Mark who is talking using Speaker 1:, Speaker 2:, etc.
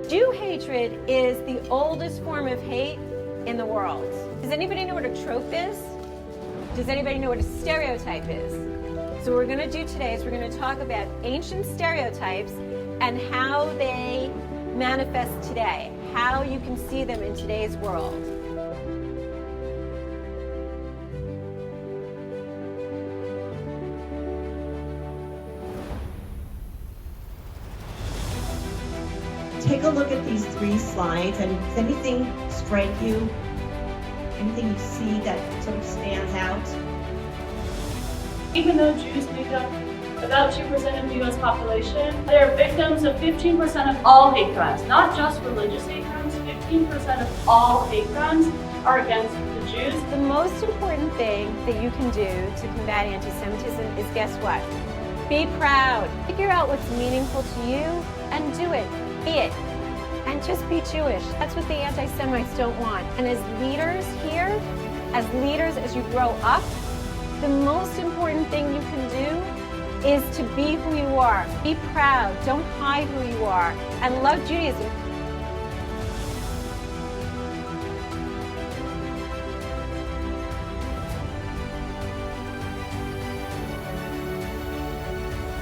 Speaker 1: Jew hatred is the oldest form of hate in the world. Does anybody know what a trope is? Does anybody know what a stereotype is? So what we're going to do today is we're going to talk about ancient stereotypes and how they manifest today, how you can see them in today's world.
Speaker 2: Take a look at these 3 slides, and does anything strike you? Anything you see that sort of stands out?
Speaker 3: Even though Jews make up about 2% of the U.S. population, they're victims of 15% of all hate crimes, not just religious hate crimes. 15% of all hate crimes are against the Jews.
Speaker 1: The most important thing that you can do to combat anti-Semitism is, guess what? Be proud. Figure out what's meaningful to you and do it. Be it. And just be Jewish. That's what the anti-Semites don't want. And as leaders here, as you grow up, the most important thing you can do is to be who you are. Be proud. Don't hide who you are. And love Judaism.